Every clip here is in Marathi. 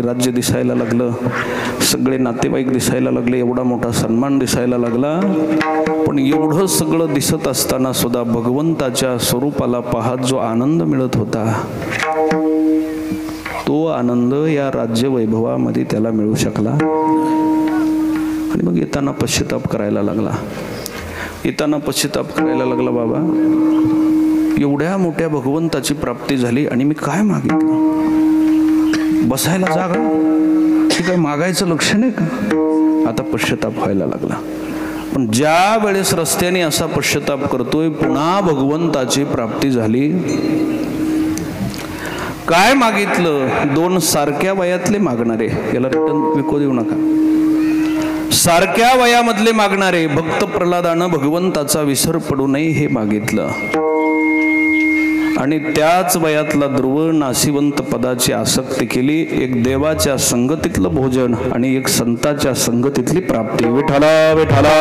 राज्य दिसायला लागलं, सगळे नातेवाईक दिसायला लागले, एवढा मोठा सन्मान दिसायला लागला. पण एवढं सगळं दिसत असताना सुद्धा भगवंताच्या स्वरूपाला पाहत जो आनंद मिळत होता, तो आनंद या राज्य वैभवामध्ये त्याला मिळू शकला. आणि मग येताना पश्चाताप करायला लागला. बाबा, एवढ्या मोठ्या भगवंताची प्राप्ती झाली आणि मी काय मागितलं? बसायला जागा, हे काय मागायचं लक्षण आहे का? आता पश्चाताप व्हायला लागला. पण ज्या वेळेस रस्त्याने असा पश्चाताप करतोय, पुन्हा भगवंताची प्राप्ती झाली. काय मागितलं? 2 सारख्या वयातले मागणारे, याला रिटर्न विकू देऊ नका, सारख्या वयामधले मागणारे भक्त प्रल्हादानं भगवंताचा विसर पडू नये हे मागितलं. आणि त्याच वयातला ध्रुव नासिवंत पदाची आसक्ती केली. एक देवाच्या संगतीतलं भोजन आणि एक संताच्या संगतीतली प्राप्ती. विठ्ठला विठ्ठला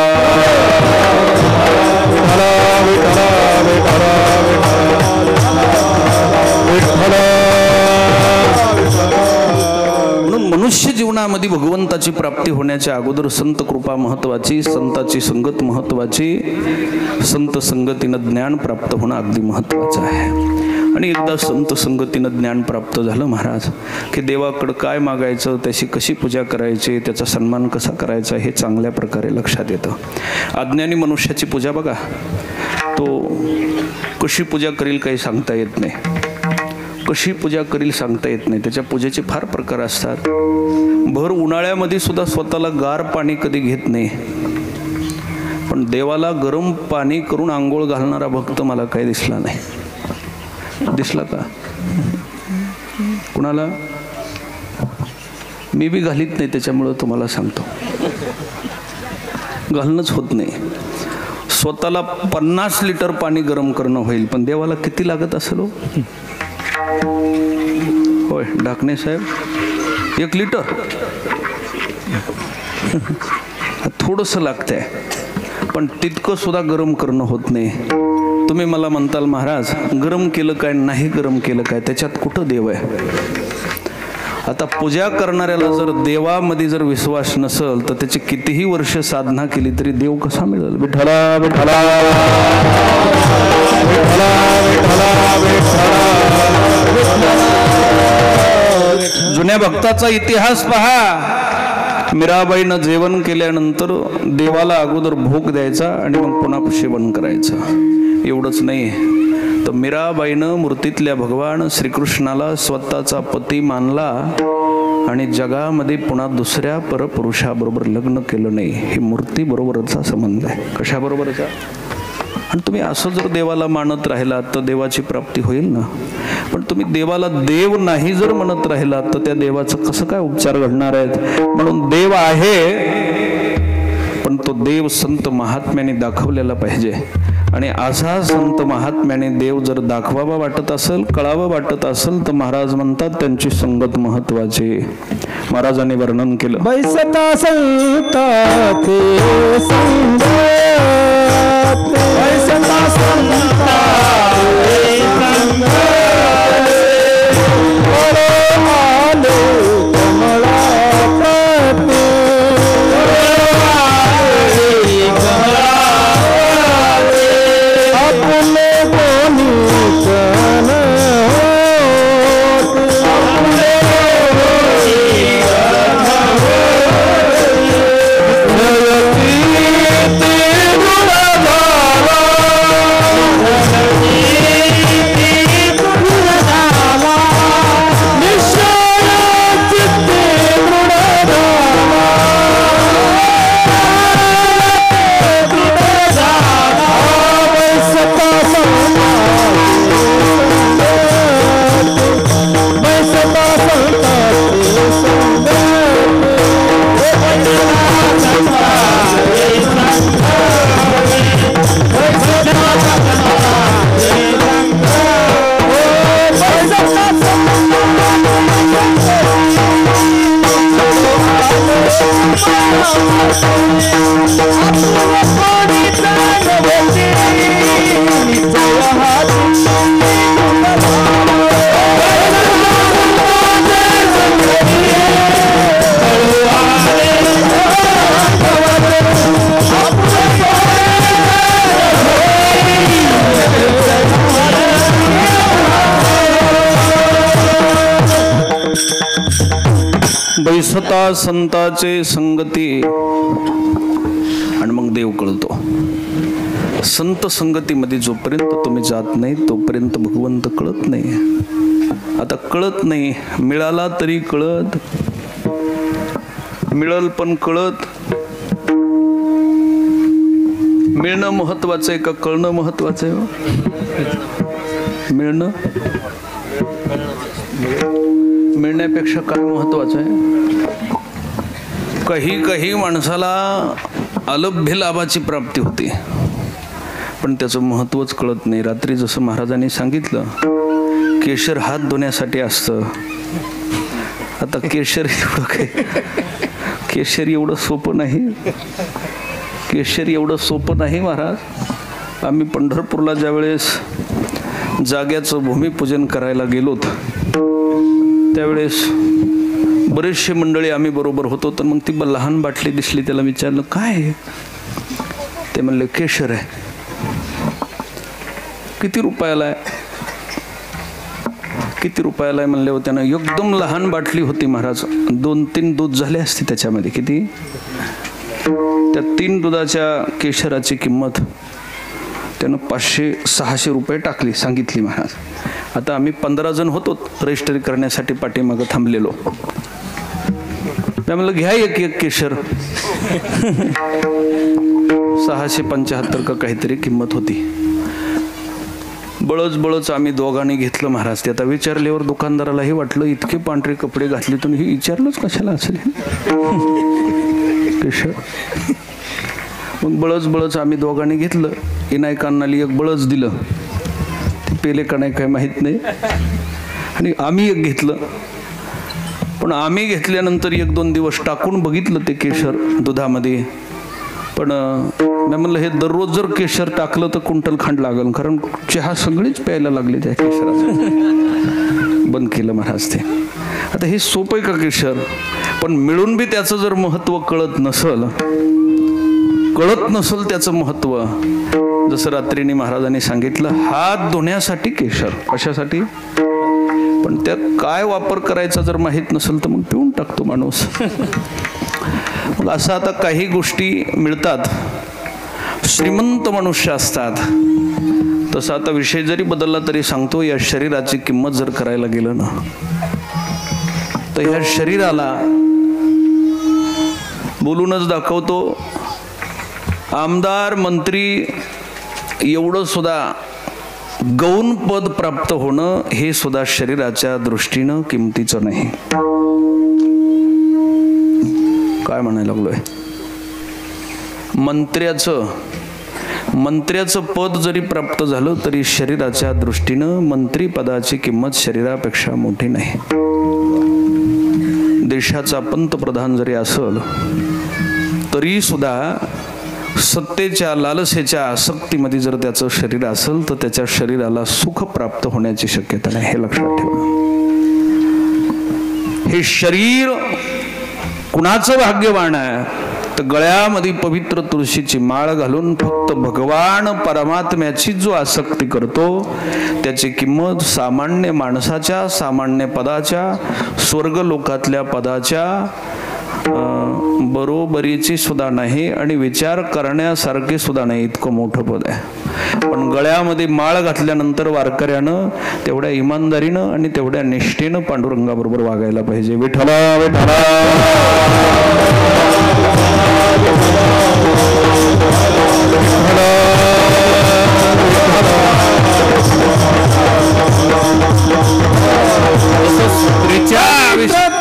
म्हणून मनुष्य जीवनामध्ये भगवंताची प्राप्ती होण्याच्या अगोदर संत कृपा महत्वाची, संताची संगत महत्वाची, संत संगतीनं ज्ञान प्राप्त होणं अगदी महत्वाचं आहे. आणि एकदा संत संगतीनं ज्ञान प्राप्त झालं महाराज, की देवाकडं काय मागायचं, त्याची कशी पूजा करायची, त्याचा सन्मान कसा करायचा हे चांगल्या प्रकारे लक्षात येतं. अज्ञानी मनुष्याची पूजा बघा, तो कशी पूजा करील काही सांगता येत नाही, कशी पूजा करील सांगता येत नाही. त्याच्या पूजेचे फार प्रकार असतात. भर उन्हाळ्यामध्ये सुद्धा स्वतःला गार पाणी कधी घेत नाही, पण देवाला गरम पाणी करून आंघोळ घालणारा भक्त मला काही दिसला नाही. दिसला का कुणाला? मी बी घालीत नाही, त्याच्यामुळं तुम्हाला सांगतो, घालणंच होत नाही. स्वतःला 50 लिटर पाणी गरम करणं होईल, पण देवाला किती लागत असेल हो? होय ढाकणे साहेब, 1 लिटर थोडंसं लागतंय, पण तितकं सुद्धा गरम करणं होत नाही. तुम्ही मला म्हणताल महाराज गरम केलं काय, नाही गरम केलं काय, त्याच्यात कुठं देव आहे? आता पूजा करणाऱ्याला जर देवामध्ये जर विश्वास नसेल तर त्याची कितीही वर्ष साधना केली तरी देव कसा मिळेल? विठ्ठला विठ्ठला जुन्या भक्ताचा इतिहास पहा. मीराबाईनं जेवण केल्यानंतर देवाला अगोदर भोग द्यायचा आणि मग पुन्हा सेवन करायचं. एवढंच नाही तर मीराबाईनं मूर्तीतल्या भगवान श्रीकृष्णाला स्वतःचा पती मानला आणि जगामध्ये पुन्हा दुसऱ्या परपुरुषाबरोबर लग्न केलं नाही. हे मूर्ती बरोबरचा संबंध आहे. कशाबरोबरचा? आणि तुम्ही असं जर देवाला मानत राहिलात तर देवाची प्राप्ती होईल ना. पण तुम्ही देवाला देव नाही जर म्हणत राहिलात तर त्या देवाचं कसं काय उपचार घडणार आहेत? म्हणून देव आहे, पण तो देव संत महात्म्याने दाखवलेला पाहिजे. आणि असा संत महात्म्याने देव जर दाखवावा वाटत असेल, कळावं वाटत असेल तर महाराज म्हणतात त्यांची संगत महत्वाची. महाराजांनी वर्णन केलं, बैसता संताचे संगत, बैसता संताचे संगत, आले कमळापती, आपले कोणी कन असता संताचे संगती आणि मग देव कळतो. संत संगतीमध्ये जोपर्यंत तुम्ही जात नाही तोपर्यंत भगवंत कळत नाही. आता कळत नाही, मिळाला तरी कळत, मिळल पण कळत. मिळणं महत्वाचं आहे का कळणं महत्वाचं आहे? मिळणं मिळण्यापेक्षा काय महत्वाचं आहे? काही काही माणसाला अलभ्य लाभाची प्राप्ती होते पण त्याचं महत्वच कळत नाही. रात्री जसं महाराजांनी सांगितलं, केशर हात धुण्यासाठी असतं. आता केशर एवढं काय, केशर एवढं सोपं नाही, केशर एवढं सोपं नाही महाराज. आम्ही पंढरपूरला ज्यावेळेस जाग्याचं भूमिपूजन करायला गेलोत त्यावेळेस बरेचसे मंडळी आम्ही बरोबर होतो. तर मग ती लहान बाटली दिसली, त्याला विचारलं काय? ते म्हणले केशर आहे. किती रुपयाला आहे? किती रुपयाला आहे म्हणले होते ना. एकदम लहान बाटली होती महाराज, 2-3 दूध झाले असते त्याच्यामध्ये. किती? त्या 3 दुधाच्या केशराची किंमत त्यानं 500-600 रुपये टाकली, सांगितली महाराज. आता आम्ही 15 जण होतो रजिस्ट्री करण्यासाठी पाठीमागं थांबलेलो. म्हणलं घ्या एक केशर. 675 का काहीतरी किंमत होती. बळच आम्ही दोघांनी घेतलं महाराज. ते आता विचारल्यावर दुकानदारालाही वाटलं इतके पांढरे कपडे घातले तर ही विचारलंच कशाला असेल केशर. मग बळच आम्ही दोघांनी घेतलं. इनायकांनाली एक बळच दिलं, ते पेले का नाही काय माहीत नाही. आणि आम्ही एक घेतलं. पण आम्ही घेतल्यानंतर 1-2 दिवस टाकून बघितलं ते केशर दुधामध्ये. पण मी म्हणलं हे दररोज जर केशर टाकलं तर क्विंटल खांड लागल, कारण चहा सगळीच प्यायला लागले त्या केशराचं. बंद केलं महाराज ते. आता हे सोपं आहे का केशर? पण मिळून बी त्याचं जर महत्व कळत नसल त्याचं महत्व. जसं रात्रीने महाराजांनी सांगितलं, हात धुण्यासाठी केशर. कशासाठी? पण त्यात काय वापर करायचा जर माहीत नसेल तर मग पिऊन टाकतो माणूस. मग असं आता काही गोष्टी मिळतात, श्रीमंत मनुष्य असतात. तसं आता विषय जरी बदलला तरी सांगतो, या शरीराची किंमत जर करायला गेलं ना तर ह्या शरीराला बोलूनच दाखवतो. आमदार मंत्री एवढं सुद्धा गौण पद प्राप्त होणं हे सुद्धा शरीराच्या दृष्टीनं किमतीचं नाही. काय म्हणायला लागलोय? मंत्र्याचं पद जरी प्राप्त झालं तरी शरीराच्या दृष्टीनं मंत्री पदाची किंमत शरीरापेक्षा मोठी नाही. देशाचा पंतप्रधान जरी असल तरी सुद्धा सत्तेच्या लालसेच्या आसक्तीमध्ये जर त्याचं शरीर असेल तर त्याच्या शरीराला सुख प्राप्त होण्याची शक्यता नाही. हे लक्षात ठेवा. हे शरीर कुणाचं भाग्यवान आहे तर गळ्यामध्ये पवित्र तुळशीची माळ घालून फक्त भगवान परमात्म्याची जो आसक्ती करतो त्याची किंमत सामान्य माणसाच्या, सामान्य पदाच्या, स्वर्ग लोकातल्या पदाच्या बरोबरीची सुद्धा नाही आणि विचार करण्यासारखे सुद्धा नाही. इतकं मोठं पद आहे. पण गळ्यामध्ये माळ घातल्यानंतर वारकऱ्यानं तेवढ्या इमानदारीनं आणि तेवढ्या निष्ठेनं पांडुरंगाबरोबर वागायला पाहिजे. विठ्ठला विठ्ठला Pavitra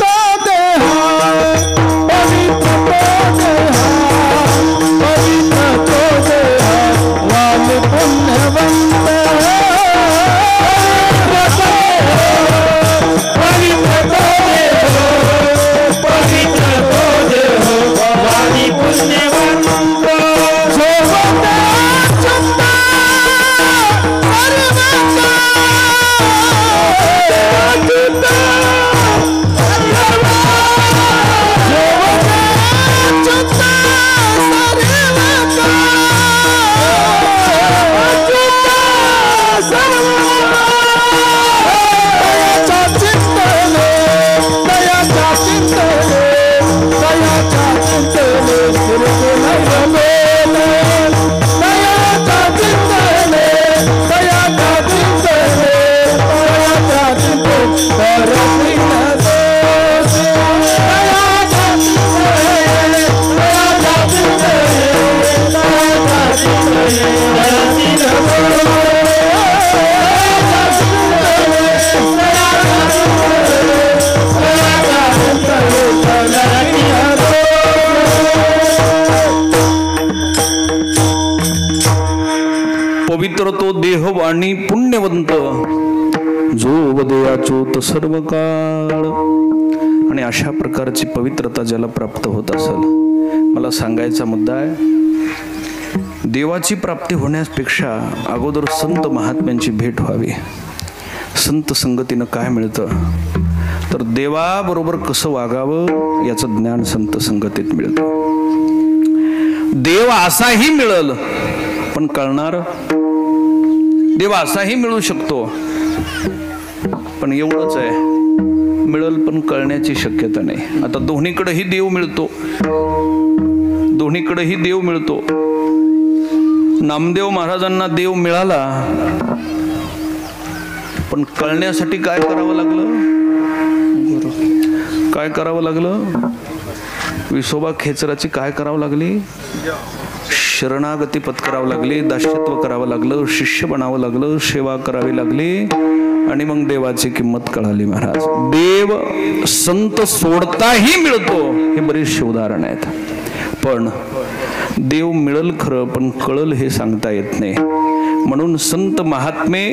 पवित्र तो देह वाणी पुण्यवंत जो वदयाचोत सर्व काळ. आणि अशा प्रकारची पवित्रता ज्याला प्राप्त होत असेल, मला सांगायचा मुद्दा आहे, देवाची प्राप्ती होण्यापेक्षा अगोदर संत महात्म्यांची भेट व्हावी. संत संगतीनं काय मिळतं तर देवाबरोबर कसं वागावं याचं ज्ञान संत संगतीत मिळतं. देव असाही मिळल पण कळणार, देव असाही मिळू शकतो पण एवढंच आहे, मिळल पण कळण्याची शक्यता नाही. आता दोन्हीकडेही देव मिळतो, दोन्हीकडेही देव मिळतो. नामदेव महाराजांना देव मिळाला पण कळण्यासाठी काय करावं लागलं, काय करावं लागलं, विसोबा खेचराची काय करावं लागली, शरणागती पत्करावं लागली, दास्यत्व करावं लागलं, शिष्य बनावं लागलं, सेवा करावी लागली आणि मग देवाची किंमत कळाली. महाराज देव संत सोडताही मिळतो, हे बरीचशी उदाहरण आहेत. पण देव मिळल खरं पण कळल हे सांगता येत नाही. म्हणून संत महात्मे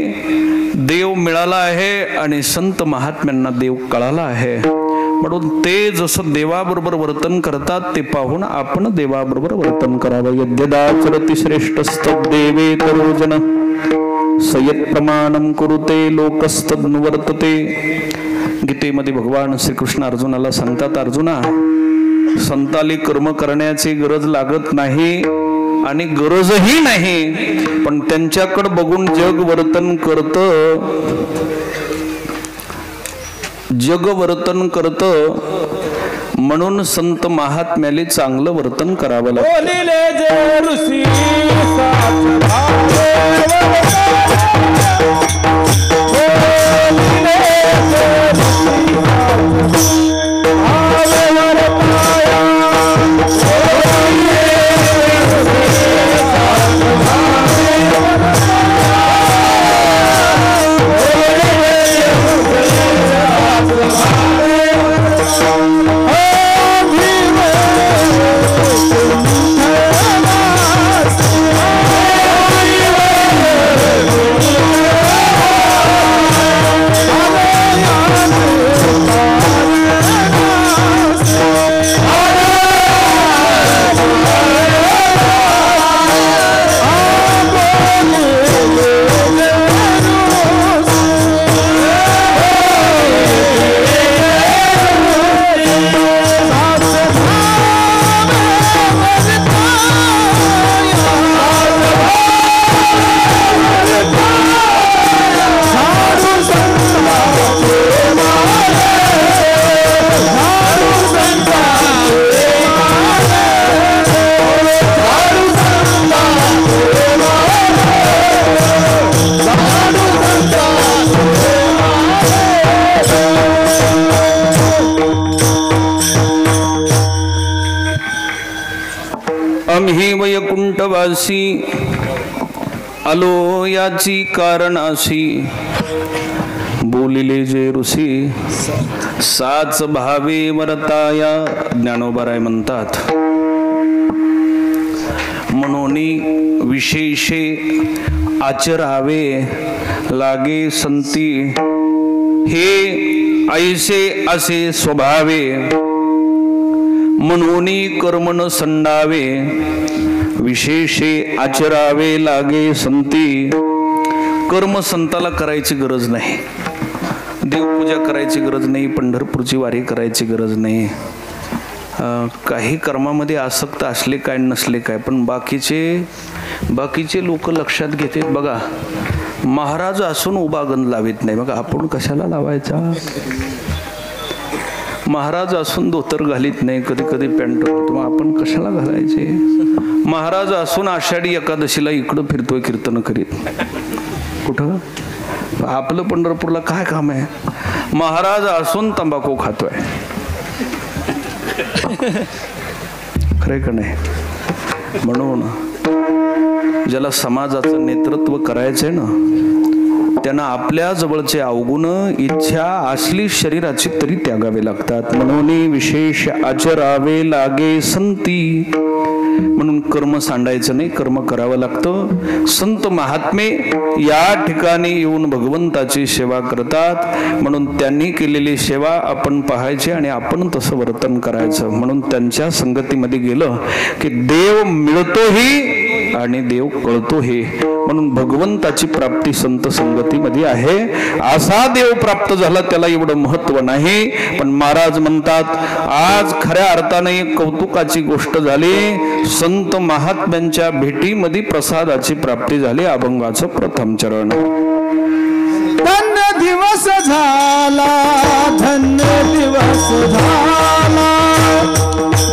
देव मिळाला आहे आणि संत महात्म्यांना देव कळाला आहे. म्हणून ते जसं देवाबरोबर वर्तन करतात ते पाहून आपण देवाबरोबर वर्तन करावं. यद्यदाचरति श्रेष्ठस्तद्देवे तरोजन सयत् प्रमाणम कुरुते लोकस्तद्नुवर्तते. गीतेमध्ये भगवान श्रीकृष्ण अर्जुनाला सांगतात, अर्जुना संताली कर्म करण्याची गरज लागत नाही आणि गरजही नाही, पण त्यांच्याकडे बघून जग वर्तन करत, जग वर्तन करत, म्हणून संत महात्म्याले चांगलं वर्तन करावं लागतं. आम्ही वैकुंठवासी आलो याची कारणाशी, बोलिले जे ऋषी साच भावे वर्ताया. ज्ञानोबाराय म्हणतात, म्हणून विशेषे आचरावे लागे संती, हे ऐसे असे स्वभावे, म्हणून कर्मन संडावे, विशेषे आचरावे लागे संती. कर्म संताला करायची गरज नाही, देवपूजा करायची गरज नाही, पंढरपूरची वारी करायची गरज नाही, काही कर्मामध्ये आसक्त असले काय नसले काय, पण बाकीचे लोक लक्षात घेते. बघा, महाराज असून उभा गंध लावित नाही, बघा आपण कशाला लावायचा. महाराज असून धोतर घालीत नाही, कधी कधी पॅन्ट घालतो, मग आपण कशाला घालायचे. महाराज असून आषाढी एकादशीला इकडं फिरतोय कीर्तन करीत, कुठं आपलं पंढरपूरला काय काम आहे. महाराज असून तंबाखू खातोय, खरे का नाही. म्हणून ज्याला समाजाचं नेतृत्व करायचंय ना, त्यांना आपल्या जवळचे अवगुण इच्छा असली शरीराची तरी त्यागावे लागतात. म्हणून विशेष आचरावे लागे संती, म्हणून कर्म सांडायचं नाही, कर्म करावं लागतं. संत महात्मे या ठिकाणी येऊन भगवंताची सेवा करतात, म्हणून त्यांनी केलेली सेवा आपण पाहायची आणि आपण तसं वर्तन करायचं. म्हणून त्यांच्या संगतीमध्ये गेलं की देव मिळतोही आणि देव कळतोही. म्हणून भगवंताची प्राप्ती संत संगतीमध्ये आहे. असा देव प्राप्त झाला त्याला एवढं महत्व नाही, पण महाराज म्हणतात आज खऱ्या अर्थाने एक कौतुकाची गोष्ट झाली. संत महात्म्यांच्या भेटीमध्ये प्रसादाची प्राप्ती झाली. अभंगाचं प्रथम चरण. धन्य दिवस झाला, धन्य दिवस झाला,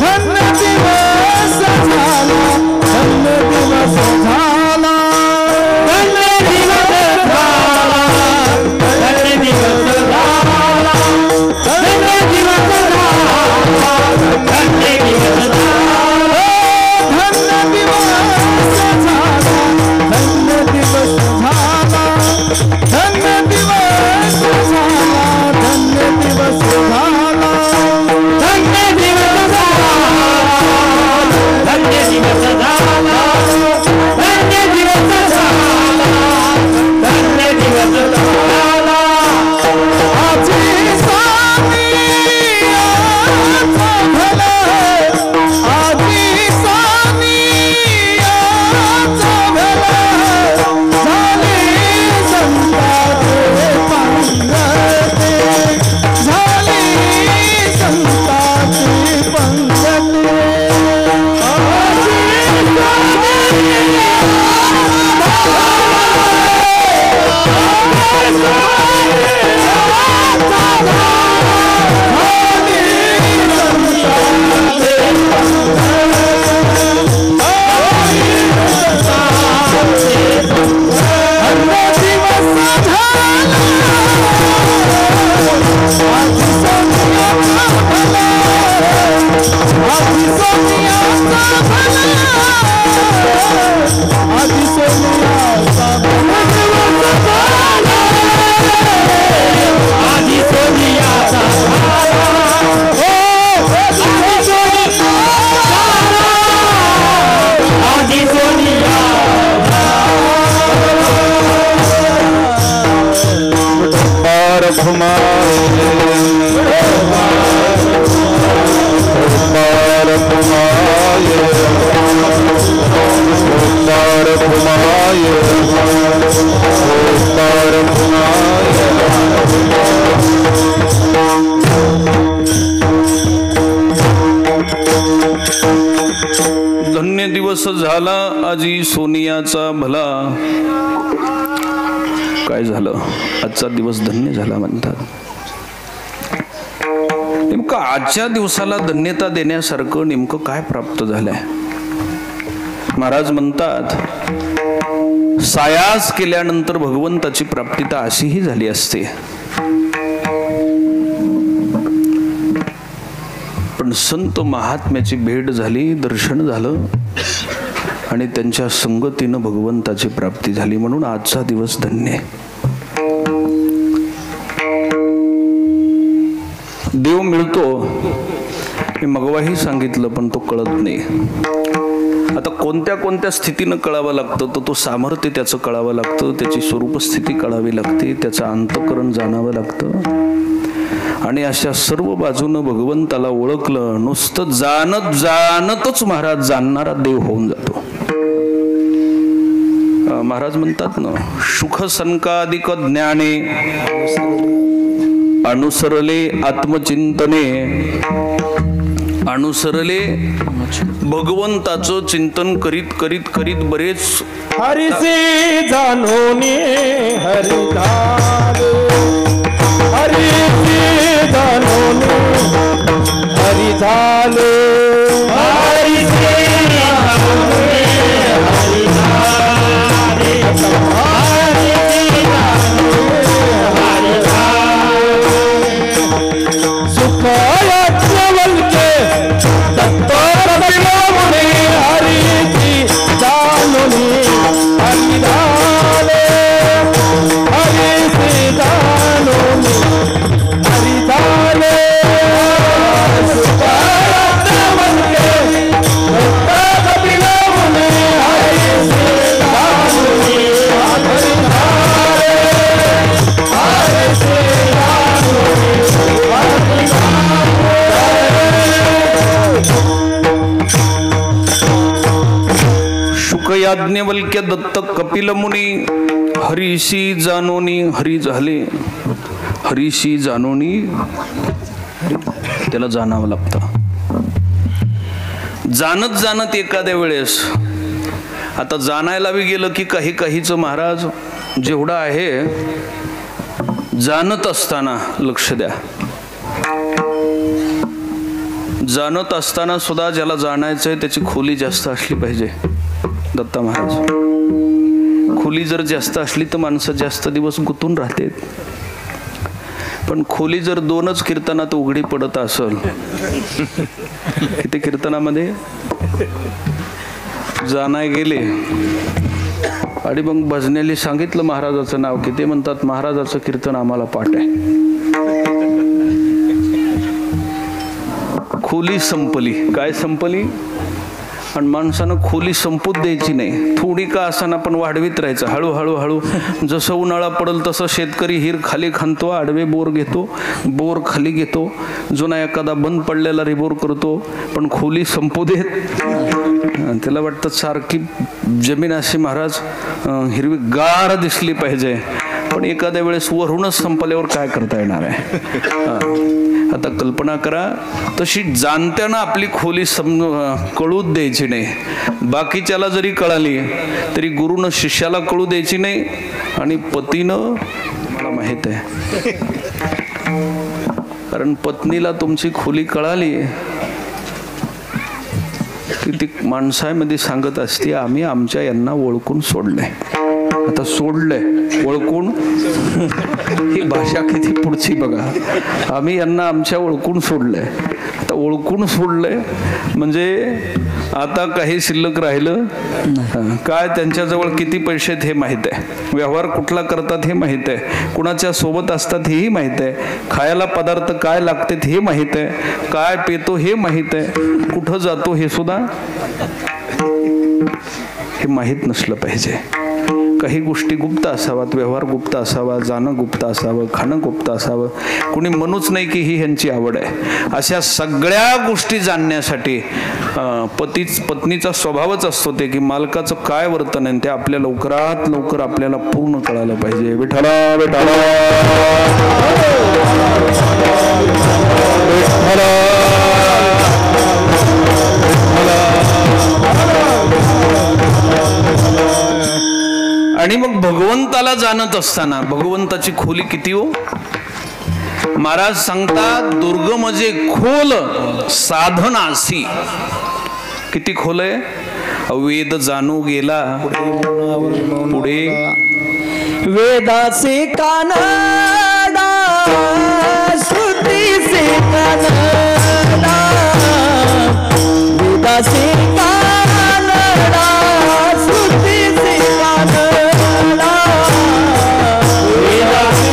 धन्य दिवस झाला, धन्य दिवस झाला, धन्य दिवस झाला, धन्य दिवस झाला, धन्य दिवस झाला, धन्य दिवस झाला, धन्य दिवस झाला, धन्य दिवस झाला, धन्य दिवस झाला, धन्य दिवस झाला, धन्य दिवस झाला, धन्य दिवस झाला, धन्य दिवस झाला, धन्य दिवस झाला. आजी सानियाचा भला, आजी सानियाचा भला, झाले संताचे पंगते, झाले संताचे पंगते. धन्य दिवस झाला आजी सोनियाचा भला. काय झालं? आजचा दिवस धन्य झाला म्हणतात. नेमकं आजच्या दिवसाला धन्यता देण्यासारखं नेमकं काय प्राप्त झालंय? महाराज म्हणतात सायास केल्यानंतर भगवंताची प्राप्ती तर अशीही झाली असते, पण संत महात्म्याची भेट झाली, दर्शन झालं आणि त्यांच्या संगतीनं भगवंताची प्राप्ती झाली. म्हणून आजचा दिवस धन्य. देव मिळतो मी मगवाही सांगितलं, पण तो कळत नाही. आता कोणत्या कोणत्या स्थितीनं कळावं लागतं, तर तो सामर्थ्य त्याचं कळावं लागतं, त्याची स्वरूप स्थिती कळावी लागते, त्याचं अंतःकरण जाणावं लागतं. आणि अशा सर्व बाजूनं भगवंताला ओळखलं, नुसतं जाणत जाणतच महाराज जाणणारा देव होऊन जातो. महाराज म्हणतात ना, सुख संकादिक ज्ञाने अनुसरले आत्मचिंतने, अनुसरले भगवंताचं चिंतन करीत करीत करीत बरेच हरिसे जानोने हरि झाले, हरिसे जानोने हरि झाले, हरिसे जानोने हरि झाले, हरिसे जानोने हरि झाले. सुखायाच्या वलके दत्तर बिलोमुने हरिसी जानोने हरि झाले, हरिसी जानोने हरि झाले. सुखायाच्या वलके याज्ञवल्क्य दत्त कपिल मुनी हरीशी जानोनी हरी झाले. हरीशी जानोनी त्याला जाणावं लागतं. जाणत एखाद्या वेळेस आता जाणायला बी गेलं की काहीच महाराज जेवढा आहे जाणत असताना लक्ष द्या. जाणत असताना सुद्धा ज्याला जाणायचंय त्याची खोली जास्त असली पाहिजे. दत्ता महाराज खोली जर जास्त असली तर माणसं जास्त दिवस गुंतून राहते. पण खोली जर 2च कीर्तनात उघडी पडत असेल किती कीर्तनामध्ये जाणाय गेले आणि मग भजनेली सांगितलं महाराजाचं नाव की ते म्हणतात महाराजाचं कीर्तन आम्हाला पाठ आहे. खोली संपली. काय संपली? आणि माणसानं खोली संपूच द्यायची नाही. थोडी का असाना पण वाढवीत राहायचं. हळूहळू जसं उन्हाळा पडल तसं शेतकरी हिर खाली खांदतो, आडवे बोर घेतो, बोर खाली घेतो, जुना एखादा बंद पडलेला रिबोर करतो, पण खोली संपू देत. त्याला वाटतं सारखी जमीन अशी महाराज हिरवी गार दिसली पाहिजे, पण एखाद्या वेळेस वरूनच संपल्यावर काय करता येणार आहे. आता कल्पना करा तशी जाणत्यानं आपली खोली कळूच द्यायची नाही. बाकीच्याला जरी कळाली तरी गुरुनं शिष्याला कळू द्यायची नाही. आणि पतीनं मला माहित आहे कारण पत्नीला तुमची खोली कळाली की ती माणसामध्ये सांगत असते आम्ही आमच्या यांना ओळखून सोडलंय. आता सोडलंय ओळखून ही भाषा किती पुढची बघा. आम्ही यांना आमच्या ओळखून सोडलंय. आता ओळखून सोडलंय म्हणजे आता काही शिल्लक राहिलं काय? त्यांच्याजवळ किती पैसे आहेत हे माहित आहे, व्यवहार कुठला करतात हे माहित आहे, कुणाच्या सोबत असतात हेही माहित आहे, खायला पदार्थ काय लागतात हे माहित आहे, काय पेतो हे माहित आहे, कुठं जातो हे सुद्धा हे माहीत नसलं पाहिजे. काही गोष्टी गुप्त असाव्यात, व्यवहार गुप्त असावा, जाणं गुप्त असावं, खाणं गुप्त असावं. कुणी म्हणूच नाही की ही ह्यांची आवड आहे. अशा सगळ्या गोष्टी जाणण्यासाठी पत्नीचा स्वभावच असतो ते की मालकाचं काय वर्तन आहे ते आपल्या लवकरात लवकर आपल्याला पूर्ण कळायला पाहिजे. विठ्ठला विठ्ठला आणि मग भगवंताला जाणत असताना भगवंताची खोली किती हो. महाराज सांगतात दुर्गम जे खोल साधनासी. किती खोल आहे? वेद जाणू गेला पुढे वेदासी कानडा श्रुतीसी कानडा वेदासी कानडा श्रुतीसी कानडा वेदासी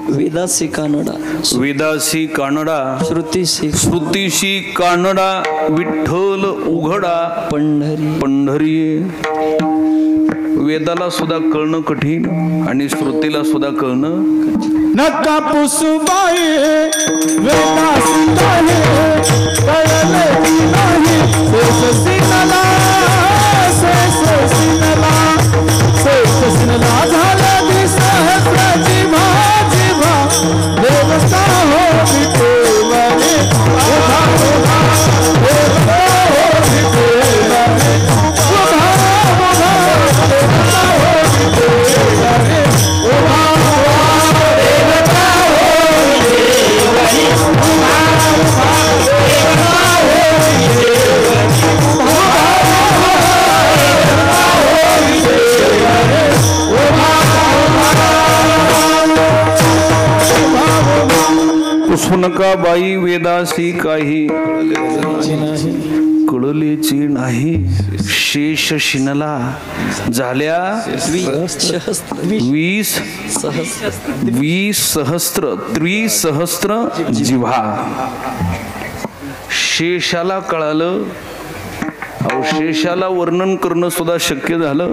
वेदासी कानडा वेदासी कानडा श्रुतीशी कानडा विठ्ठल उघडा पंढरी पंढरी. वेदाला सुद्धा कळणं कठीण आणि श्रुतीला सुद्धा कळणं नका पुसुबाई वेदासी नाही कळले नाही शेष सिनला झाला दिसहस्र जिव्हा जिव्हा देवता हो विठेवरे उभा उभा देवता हो विठेवरे उभा उभा देवता हो विठेवरे उभा उभा देवता हो विठेवरे उभा उभा देवता हो विठेवरे पुसुनका बाई वेदासी काही कळलेची नाही शेष शिनला झाल्या 20 सहस्त्र त्रिसहस्त्र जिव्हा शेषाला कळालं. अहो शेषाला वर्णन करणं सुद्धा शक्य झालं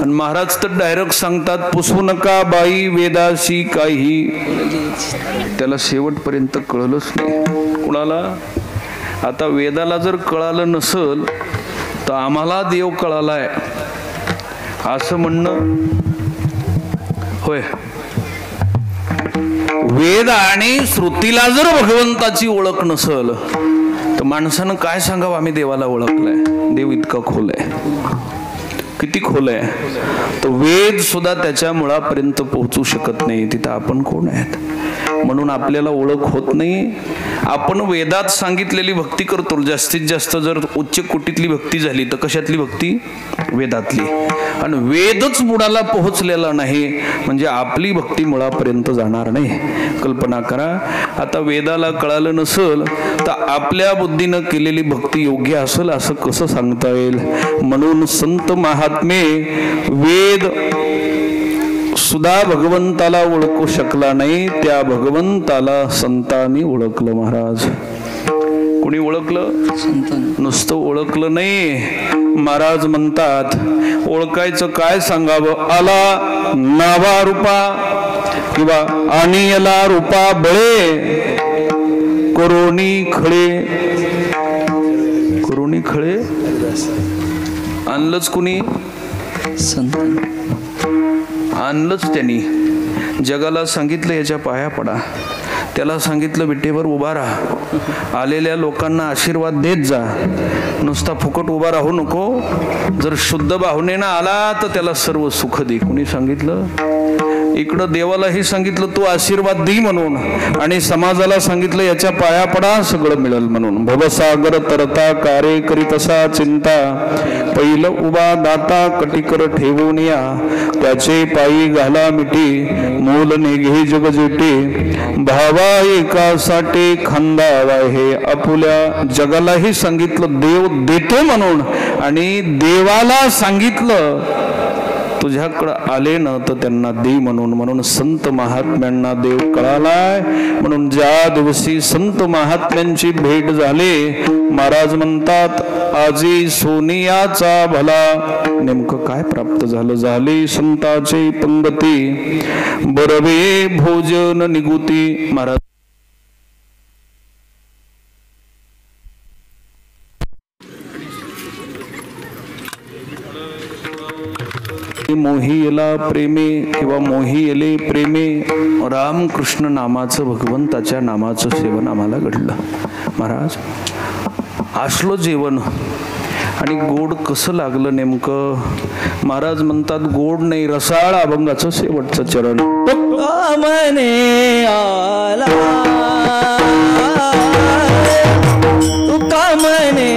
आणि महाराज तर डायरेक्ट सांगतात पुसू नका बाई वेदासी काही. त्याला शेवटपर्यंत कळलंच नाही कुणाला. आता वेदाला जर कळालं नसल तर आम्हाला देव कळालाय असं म्हणणं होय. वेद आणि श्रुतीला जर भगवंताची ओळख नसल तर माणसानं काय सांगावं आम्ही देवाला ओळखलाय. देव इतका खोल आहे, किती खोल आहे. तर वेद सुद्धा त्याच्या मुळापर्यंत पोहोचू शकत नाही. तिथं आपण कोण आहेत म्हणून आपल्याला ओळख होत नाही. आपण वेदात सांगितलेली भक्ती करतो. जास्तीत जास्त जर उच्च कोटीतली भक्ती झाली तर कशातली भक्ती? वेदातली. आणि वेदच मुळाला पोहोचलेला नाही म्हणजे आपली भक्ती मुळापर्यंत जाणार नाही. कल्पना करा, आता वेदाला कळालं नसल तर आपल्या बुद्धीनं केलेली भक्ती योग्य असेल असं कसं सांगता येईल. म्हणून संत महात्मे वेद सुद्धा भगवंताला ओळखू शकला नाही. त्या भगवंताला संतांनी ओळखलं. महाराज कोणी ओळखलं? नुसतं ओळखलं नाही. महाराज म्हणतात ओळखायचं काय सांगावं. आला नावा रूपा किंवा आणियला रूपा बळे करोनी खळे. करोनी खळे आणलंच कुणी? आणलंच त्यांनी. जगाला सांगितलं याच्या पाया पडा. त्याला सांगितलं विटेवर उभा राहा. आलेल्या लोकांना आशीर्वाद देत जा. नुसता फुकट उभा राहू नको. जर शुद्ध भावनेनं आला तर त्याला सर्व सुख दे. कुणी सांगितलं? इकडं देवालाही सांगितलं तू आशीर्वाद दे म्हणून आणि समाजाला सांगितलं याच्या पाया पडा सगळं मिळेल म्हणून. भवसागर तरता कार्य करीत असा चिंता पहिलं उभा दाता कटिकर ठेवून या त्याचे पायी घाला मिठी मूल निघे जगजेटी भावा एकासाठी खांदावा. हे आपुल्या जगालाही सांगितलं देव देतो म्हणून आणि देवाला सांगितलं तुझ्याकडं आले ना तर त्यांना दे म्हणून. म्हणून संत महात्म्यांना देव कळालाय. म्हणून ज्या दिवशी संत महात्म्यांची भेट झाली महाराज म्हणतात आजी सोनियाचा भला. नेमकं काय प्राप्त झालं? झाली संताची पंगती बरवे भोजन निगुती. महाराज मोही येला प्रेमे किंवा मोही येले प्रेमे रामकृष्ण नामाचं भगवंताच्या नामाचं सेवन आम्हाला घडलं. महाराज असलं जेवण आणि गोड कसं लागलं नेमकं? महाराज म्हणतात गोड नाही रसाळ अभंगाचं शेवटचं चरण. तुकामने आला तुकामने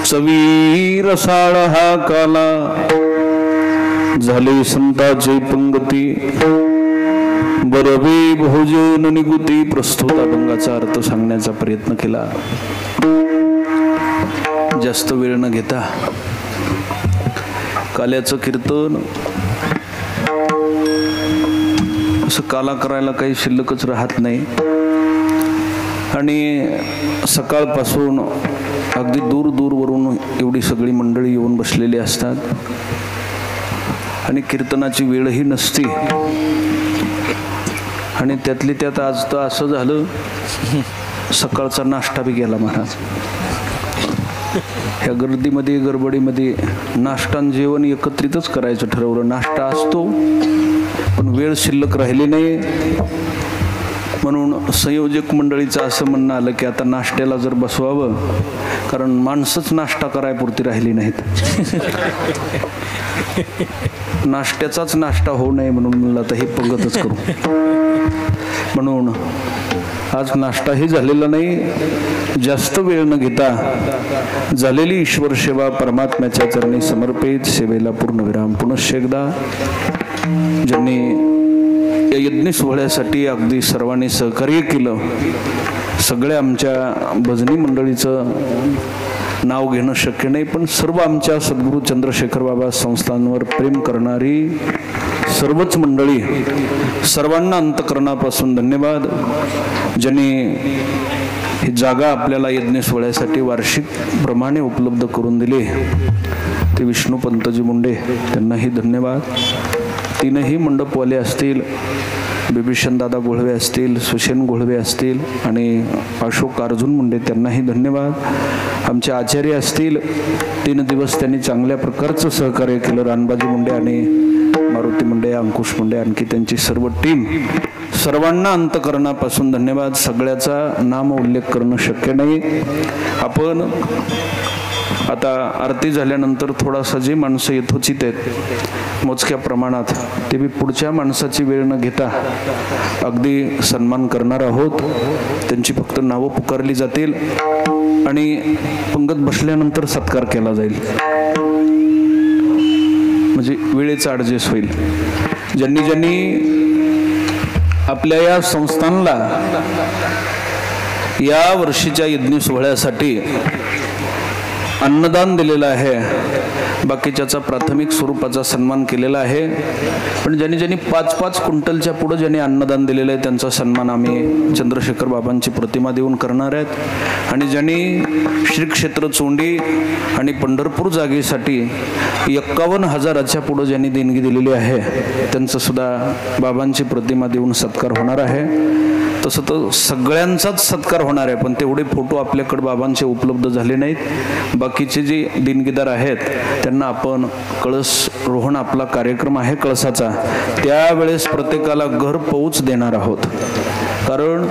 चवी रसाळ हा काला झाले संताचे पंगती बरबे भोजन निगुती. प्रस्तुत अभंगाचा अर्थ सांगण्याचा प्रयत्न केला. जास्त वेळ न घेता काल्याचं कीर्तन असं काला करायला काही शिल्लकच राहत नाही आणि सकाळपासून अगदी दूर दूरवरून एवढी सगळी मंडळी येऊन बसलेली असतात आणि कीर्तनाची वेळही नसती आणि त्यातली त्यात आज तर असं झालं सकाळचा नाश्ता बी गेला महाराज. ह्या गर्दीमध्ये गडबडीमध्ये नाश्ता आणि जेवण एकत्रितच करायचं ठरवलं. नाश्ता असतो पण वेळ शिल्लक राहिली नाही म्हणून संयोजक मंडळीचं असं म्हणणं आलं की आता नाश्त्याला जर बसवावं कारण माणसंच नाश्ता करायपुरती राहिली नाहीत. नाश्त्याचाच नाश्ता होऊ नये म्हणून म्हणलं आता हे पंगतच करू म्हणून आज नाश्ताही झालेला नाही, जास्त वेळ न घेता झालेली ईश्वर सेवा परमात्म्याच्या चरणी समर्पित सेवेला पूर्णविराम. पुनश्च एकदा ज्यांनी या यज्ञ सोहळ्यासाठी अगदी सर्वांनी सहकार्य केलं, सगळ्या आमच्या भजनी मंडळीचं नाव घेणं शक्य नाही, पण सर्व आमच्या सद्गुरू चंद्रशेखर बाबा संस्थांवर प्रेम करणारी सर्वच मंडळी, सर्वांना अंतःकरणापासून धन्यवाद. ज्यांनी ही जागा आपल्याला यज्ञ सोहळ्यासाठी वार्षिक प्रमाणे उपलब्ध करून दिली ते विष्णुपंतजी मुंडे, त्यांनाही धन्यवाद. तीनही मंडपवाले असतील, बिभीषणदादा घोळवे असतील, सुशेन घोळवे असतील आणि अशोक अर्जुन मुंडे, त्यांनाही धन्यवाद. आमचे आचार्य असतील, 3 दिवस त्यांनी चांगल्या प्रकारचं सहकार्य केलं, रानबाजी मुंडे आणि मारुती मुंडे, अंकुश मुंडे, आणखी त्यांची सर्व टीम, सर्वांना अंतःकरणापासून धन्यवाद. सगळ्याचा नाम उल्लेख करणं शक्य नाही. आपण आता आरती झाल्यानंतर थोडासा जे माणसं यथोचित आहेत मोजक्या प्रमाणात, ते मी पुढच्या माणसाची वेळ न घेता अगदी सन्मान करणार आहोत. त्यांची फक्त नावं पुकारली जातील आणि पंगत बसल्यानंतर सत्कार केला जाईल, म्हणजे वेळेचा ॲडजस्ट होईल. ज्यांनी ज्यांनी आपल्या या संस्थानला या वर्षीच्या यज्ञ सोहळ्यासाठी अन्नदान दिलेलं आहे, बाकीच्याचा प्राथमिक स्वरूपाचा सन्मान केलेला आहे, पण ज्यांनी ज्यांनी 5-5 क्विंटलच्या पुढे ज्यांनी अन्नदान दिलेलं आहे त्यांचा सन्मान आम्ही चंद्रशेखर बाबांची प्रतिमा देऊन करणार आहेत. आणि ज्यांनी श्री क्षेत्र चोंडी आणि पंढरपूर जागेसाठी 51,000च्या पुढे ज्यांनी देणगी दिलेली आहे त्यांचं सुद्धा बाबांची प्रतिमा देऊन सत्कार होणार आहे. तसं तर सगळ्यांचाच सत्कार होणार आहे, पण तेवढे फोटो आपल्याकडे बाबांचे उपलब्ध झाले नाहीत. बाकीचे जे देणगीदार आहेत त्यांना आपण कळस रोहण, आपला कार्यक्रम आहे कळसाचा, त्यावेळेस प्रत्येकाला घर पोच देणार आहोत. कारण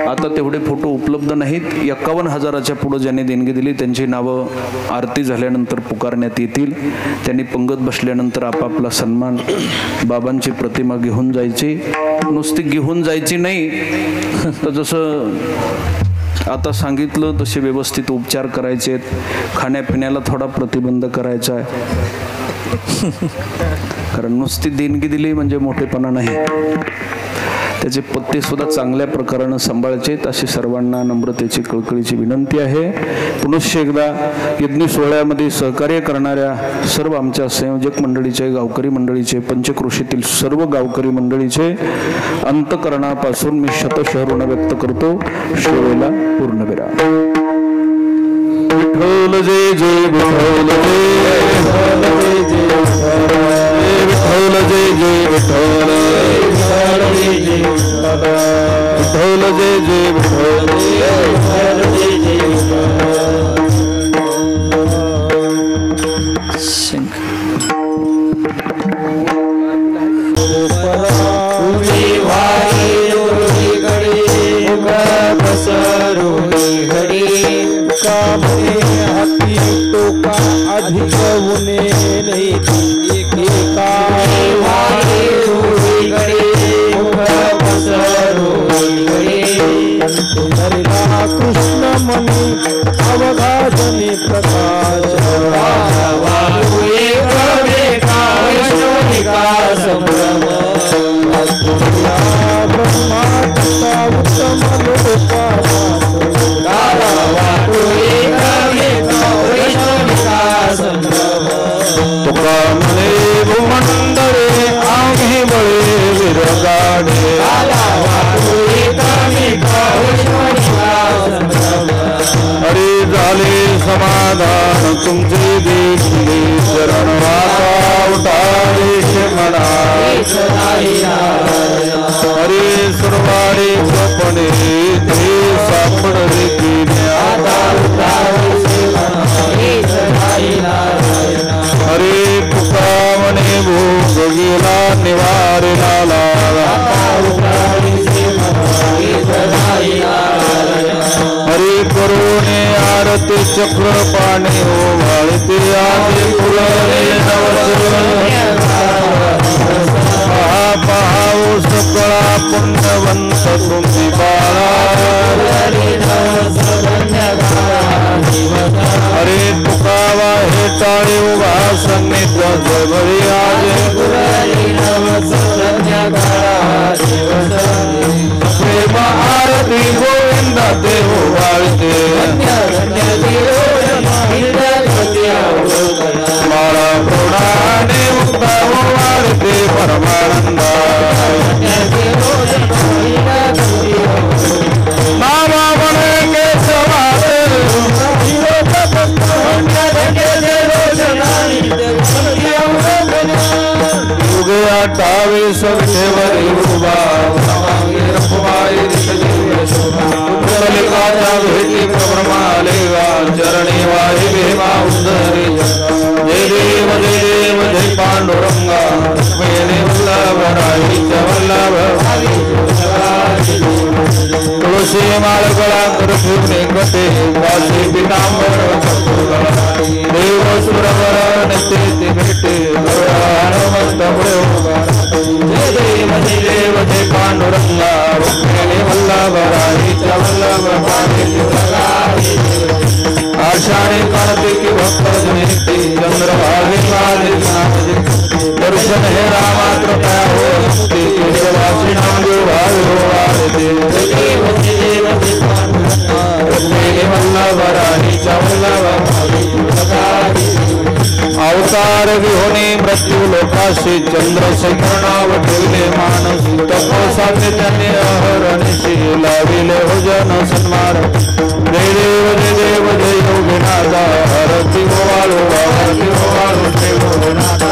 आता तेवढे फोटो उपलब्ध नाहीत. 51,000च्या पुढे ज्यांनी देणगी दिली त्यांची नावं आरती झाल्यानंतर पुकारण्यात येतील. त्यांनी पंगत बसल्यानंतर आपापला सन्मान, बाबांची प्रतिमा घेऊन जायची, नुसती घेऊन जायची नाही तर जसं आता सांगितलं तसे व्यवस्थित उपचार करायचे, खाण्यापिण्याला थोडा प्रतिबंध करायचा आहे. कारण नुसती देणगी दिली म्हणजे मोठेपणा नाही, त्याचे पत्ते सुद्धा चांगल्या प्रकारानं सांभाळायचे, अशी सर्वांना नम्रतेची कळकळीची विनंती आहे. पुनश्च एकदा यज्ञ सोहळ्यामध्ये सहकार्य करणाऱ्या सर्व आमच्या संयोजक मंडळीचे, गावकरी मंडळीचे, पंचक्रोशीतील सर्व गावकरी मंडळीचे अंतःकरणापासून मी शतशः ऋण व्यक्त करतो. सेवेला पूर्णविराम. विठ्ठल जय जय विठ्ठल जय विठ्ठल जय जय विठ्ठल विठ्ठल जय जय अधिक होणे नाही कृष्ण मनी अवघाजनी प्रकाश ब्रह्माचा उत्तम तुका म्हणे भूमंडळे आम्ही बळे विरगाडे हरी झाले समाधान तुमचे देखील चरण वाचा उठावे म्हणा हरी सुरवाडी स्वपणे ते सापडले की हरे पुकावणे भोग गेला निवारेला हरे करुणे आरती चक्र पाणी ओवाळते आदि फुलले नवस पाहू सकळा पुण्यवंत तुम्ही बाळा अरे तुकावा हे टाळी उभा सन्निध जबरी आज प्रेम आरती गोविंद देव वाळते बाळा प्रौढाने उद्भव वाढते परमानंदा नामा बने केशवाते युगे आठावे सगळेवरी उभा कुंडलिकाच्या भेटी प्रभ्रमालेवा चरणी वाहि भीमा उदरी जय देव जय पांडुरंगा मेने वल्लभ राहीच्या वल्लभ तुळशी माळगळा करपूर्णे कटे वासी पितांबर देव सुरवर नित्य भेटे हनुमंत जय देव जय पांडुरंगा मेने वल्लभ राहीच्या वल्लभ आषाढी कार्तिकी भक्त जनिती चंद्रभागे दर्शन हे रामा कृपया हो मुक्ती केशवासी नाम भावे वल्लभ राहीच्या वल्लभ अवतार विहोनी मृत्यू लोकाशी चंद्रशेखर नाव ठेवले मानस तपोसाठी त्यांनी अहरणीशी लाविले हो जन सन्मान जय देव जय योगीनाथा हरती गोवाळो हरती गोवाळो जय योगीनाथा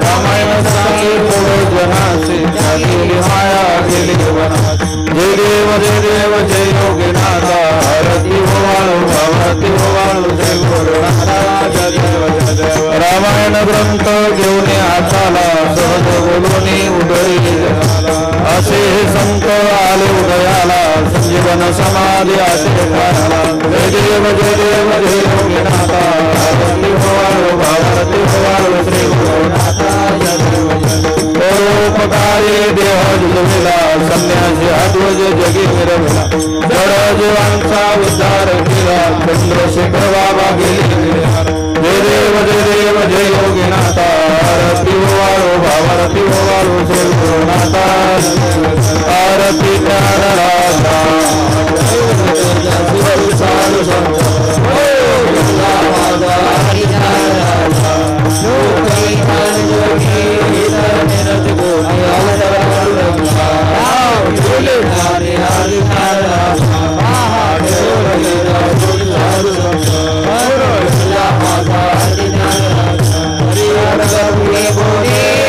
रामायण सांगे पुढे जनासे गेली माया गेली जय देव जय योगीनाथा हरती गोवाळो हरती गोवाळो जय योगीनाथा रामायण ग्रंथ घेऊन हाताला सहज बोलून उदळी असे हे संत आले उदयाला संजीवन समाधी असे काळाला जय देव जय योगीनाथा हरती गोवाळो भारती गोवाळो श्री गुरुनाथा परोपकारी देह जुळविला संन्यासी अध्वज जगी मिरविला जड जीवांचा उद्धार केला चंद्रशेखर बाबा गेले जय देव जय योगीनाथा आरती गोवाळो भावारती गोवाळो श्री गुरुनाथा आरती ज्ञानराजा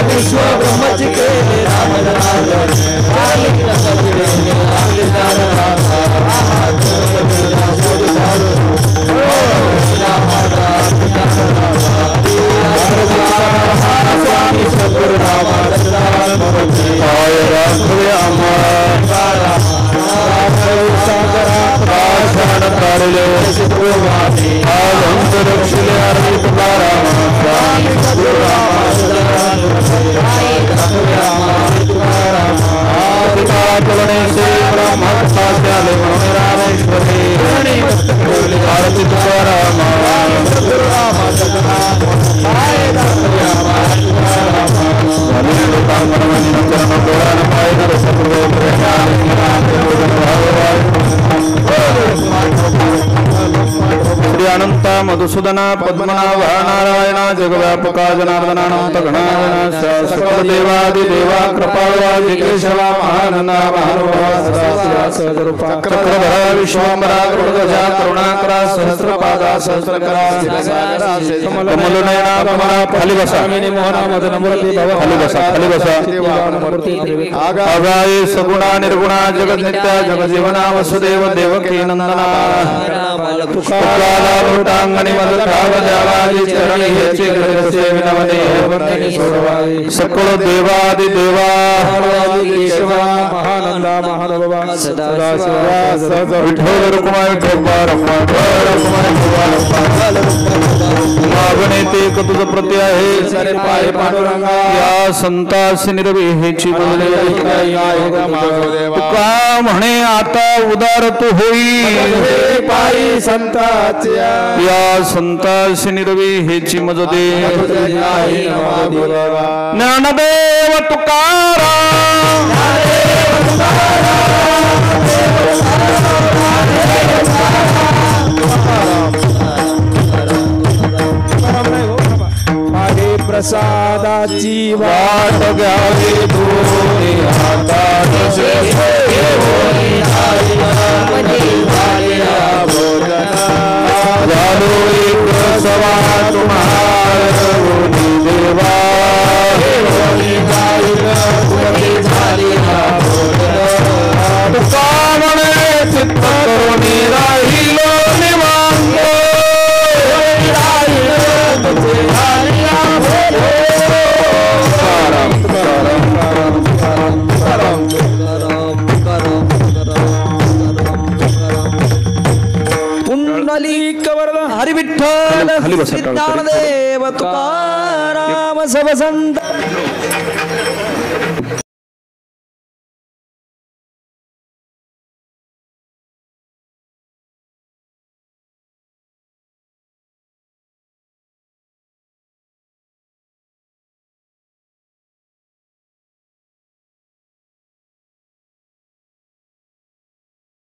विश्व ब्रह्मच के राम अनंता मधुसूदना पद्मनाभ नारायण जगव्यापका जनार्दनानंत गणागण सकल देवादि देवा कृपाळवादि केशवा महानंदा महानुभावा चक्रधरा विश्वांबरा गरुडध्वजा करुणाकरा सहस्रपादा सहस्रकरा कमलनयना कमला खाली बसा मोहना मदनमूर्ती भव खाली बसा आगाये सगुणा निर्गुणा जगत नित्या जगजीवना वसुदेव देवकी नंदना तुकाला लोटांगणी मदधाव जावाजी चरणी हेचे ग्रहसे विनवने वंदनी सोडवाई सकल देवादि देवा केशवा महानंदा महानुभावा सदाशिवराज विठ्ठल रुक्माई ठोपा मागणे ते एक तुझ प्रति आहे सारे पाय पांडुरंगा या संतास निर्वेहेची बोलणे तुका म्हणे आता उदार तू होई पायी संताच्या या संतास निर्वेहेची मज दे ज्ञानदेव तुकाराम मागे प्रसादाची वाट घ्यावी दोन्ही हातात झालो एक सवा तुम्हारी देवा तुका म्हणे चित्त करुणी राहिलो निवांत पुंडलिक वरद हरी विठ्ठल खाली बसा, श्री ज्ञानदेव तुकाराम सब संत